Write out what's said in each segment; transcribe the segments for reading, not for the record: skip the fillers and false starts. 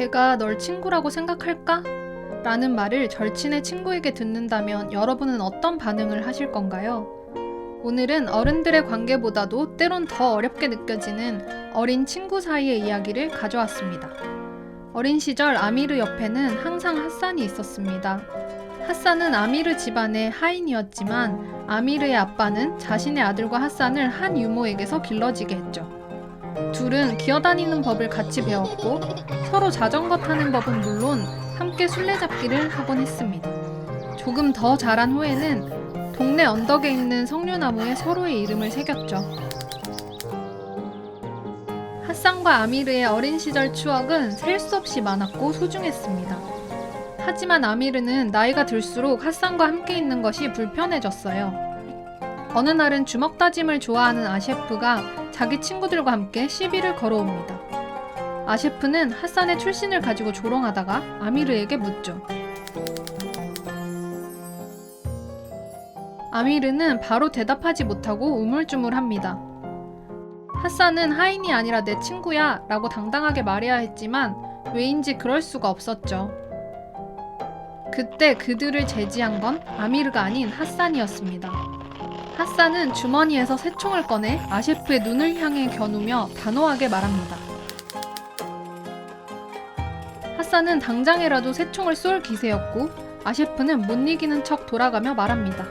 걔가 널 친구라고 생각할까? 라는 말을 절친의 친구에게 듣는다면 여러분은 어떤 반응을 하실 건가요? 오늘은 어른들의 관계보다도 때론 더 어렵게 느껴지는 어린 친구 사이의 이야기를 가져왔습니다. 어린 시절 아미르 옆에는 항상 핫산이 있었습니다. 핫산은 아미르 집안의 하인이었지만 아미르의 아빠는 자신의 아들과 핫산을 한 유모에게서 길러지게 했죠. 둘은 기어다니는 법을 같이 배웠고 서로 자전거 타는 법은 물론 함께 술래잡기를 하곤 했습니다. 조금 더 자란 후에는 동네 언덕에 있는 석류나무에 서로의 이름을 새겼죠. 핫산과 아미르의 어린 시절 추억은 셀 수 없이 많았고 소중했습니다. 하지만 아미르는 나이가 들수록 핫산과 함께 있는 것이 불편해졌어요. 어느 날은 주먹 다짐을 좋아하는 아셰프가 자기 친구들과 함께 시비를 걸어옵니다. 아셰프는 핫산의 출신을 가지고 조롱하다가 아미르에게 묻죠. 아미르는 바로 대답하지 못하고 우물쭈물합니다. 핫산은 하인이 아니라 내 친구야 라고 당당하게 말해야 했지만 왜인지 그럴 수가 없었죠. 그때 그들을 제지한 건 아미르가 아닌 핫산이었습니다. 핫산은 주머니에서 새총을 꺼내 아셰프의 눈을 향해 겨누며 단호하게 말합니다. 핫산은 당장이라도 새총을 쏠 기세였고 아셰프는 못 이기는 척 돌아가며 말합니다.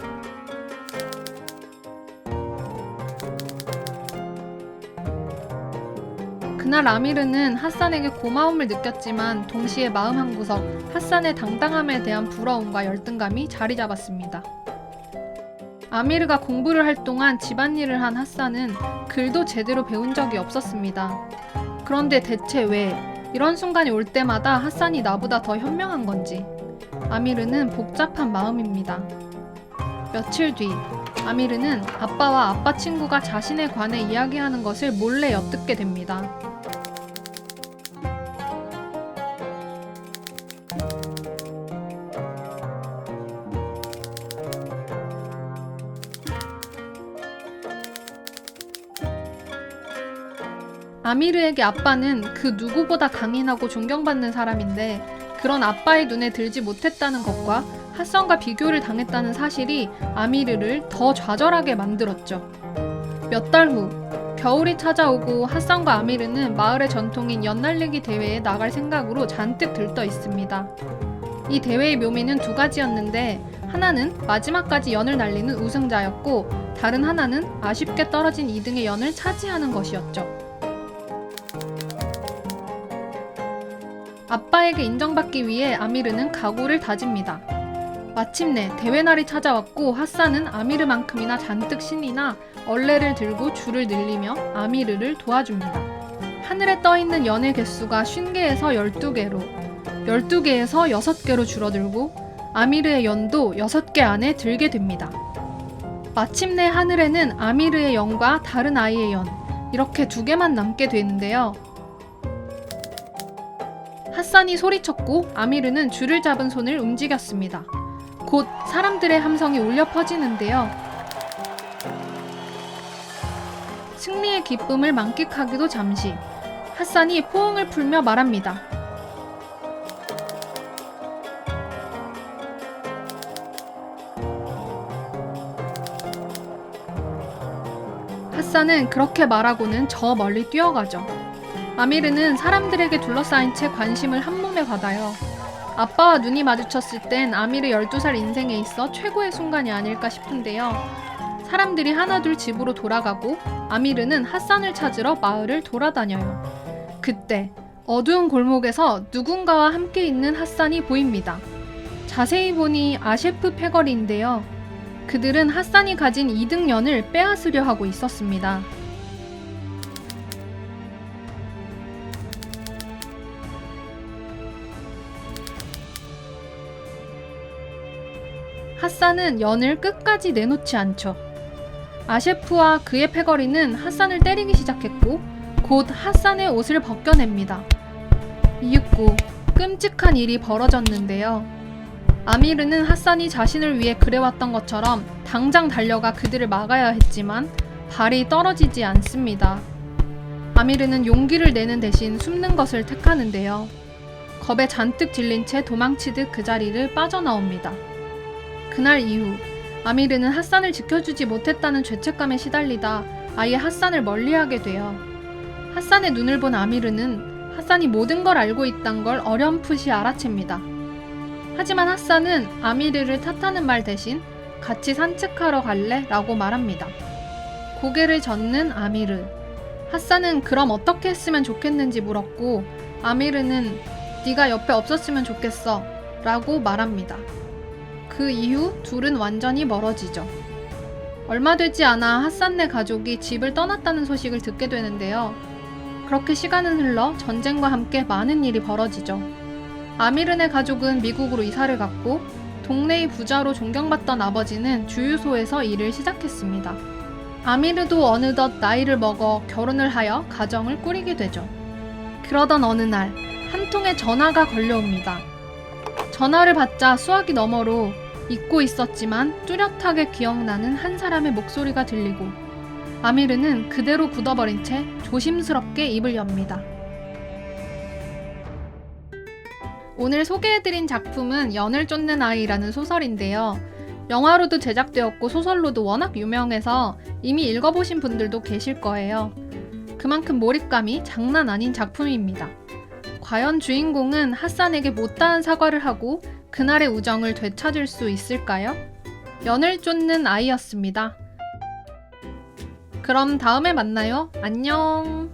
그날 아미르는 핫산에게 고마움을 느꼈지만 동시에 마음 한구석 핫산의 당당함에 대한 부러움과 열등감이 자리 잡았습니다. 아미르가 공부를 할 동안 집안일을 한 핫산은 글도 제대로 배운 적이 없었습니다. 그런데 대체 왜 이런 순간이 올 때마다 핫산이 나보다 더 현명한 건지 아미르는 복잡한 마음입니다. 며칠 뒤 아미르는 아빠와 아빠 친구가 자신에 관해 이야기하는 것을 몰래 엿듣게 됩니다. 아미르에게 아빠는 그 누구보다 강인하고 존경받는 사람인데 그런 아빠의 눈에 들지 못했다는 것과 핫산과 비교를 당했다는 사실이 아미르를 더 좌절하게 만들었죠. 몇 달 후 겨울이 찾아오고 핫산과 아미르는 마을의 전통인 연 날리기 대회에 나갈 생각으로 잔뜩 들떠 있습니다. 이 대회의 묘미는 두 가지였는데 하나는 마지막까지 연을 날리는 우승자였고 다른 하나는 아쉽게 떨어진 2등의 연을 차지하는 것이었죠. 아빠에게 인정받기 위해 아미르는 각오를 다집니다. 마침내 대회날이 찾아왔고 핫산은 아미르만큼이나 잔뜩 신이 나 얼레를 들고 줄을 늘리며 아미르를 도와줍니다. 하늘에 떠있는 연의 개수가 50개에서 12개로, 12개에서 6개로 줄어들고 아미르의 연도 6개 안에 들게 됩니다. 마침내 하늘에는 아미르의 연과 다른 아이의 연, 이렇게 2개만 남게 되는데요. 핫산이 소리쳤고 아미르는 줄을 잡은 손을 움직였습니다. 곧 사람들의 함성이 울려 퍼지는데요. 승리의 기쁨을 만끽하기도 잠시 핫산이 포옹을 풀며 말합니다. 핫산은 그렇게 말하고는 저 멀리 뛰어가죠. 아미르는 사람들에게 둘러싸인 채 관심을 한몸에 받아요. 아빠와 눈이 마주쳤을 땐 아미르 12살 인생에 있어 최고의 순간이 아닐까 싶은데요. 사람들이 하나둘 집으로 돌아가고 아미르는 핫산을 찾으러 마을을 돌아다녀요. 그때 어두운 골목에서 누군가와 함께 있는 핫산이 보입니다. 자세히 보니 아셰프 패거리인데요. 그들은 핫산이 가진 2등 연을 빼앗으려 하고 있었습니다. 핫산은 연을 끝까지 내놓지 않죠. 아셰프와 그의 패거리는 핫산을 때리기 시작했고 곧 핫산의 옷을 벗겨냅니다. 이윽고 끔찍한 일이 벌어졌는데요. 아미르는 핫산이 자신을 위해 그래왔던 것처럼 당장 달려가 그들을 막아야 했지만 발이 떨어지지 않습니다. 아미르는 용기를 내는 대신 숨는 것을 택하는데요. 겁에 잔뜩 질린 채 도망치듯 그 자리를 빠져나옵니다. 그날 이후 아미르는 핫산을 지켜주지 못했다는 죄책감에 시달리다 아예 핫산을 멀리하게 돼요. 핫산의 눈을 본 아미르는 핫산이 모든 걸 알고 있단 걸 어렴풋이 알아챕니다. 하지만 핫산은 아미르를 탓하는 말 대신 같이 산책하러 갈래? 라고 말합니다. 고개를 젓는 아미르. 핫산은 그럼 어떻게 했으면 좋겠는지 물었고 아미르는 네가 옆에 없었으면 좋겠어 라고 말합니다. 그 이후 둘은 완전히 멀어지죠. 얼마 되지 않아 핫산네 가족이 집을 떠났다는 소식을 듣게 되는데요. 그렇게 시간은 흘러 전쟁과 함께 많은 일이 벌어지죠. 아미르네 가족은 미국으로 이사를 갔고 동네의 부자로 존경받던 아버지는 주유소에서 일을 시작했습니다. 아미르도 어느덧 나이를 먹어 결혼을 하여 가정을 꾸리게 되죠. 그러던 어느 날 한 통의 전화가 걸려옵니다. 전화를 받자 수화기 너머로 잊고 있었지만 뚜렷하게 기억나는 한 사람의 목소리가 들리고 아미르는 그대로 굳어버린 채 조심스럽게 입을 엽니다. 오늘 소개해드린 작품은 연을 쫓는 아이라는 소설인데요. 영화로도 제작되었고 소설로도 워낙 유명해서 이미 읽어보신 분들도 계실 거예요. 그만큼 몰입감이 장난 아닌 작품입니다. 과연 주인공은 핫산에게 못다한 사과를 하고 그날의 우정을 되찾을 수 있을까요? 연을 쫓는 아이였습니다. 그럼 다음에 만나요. 안녕.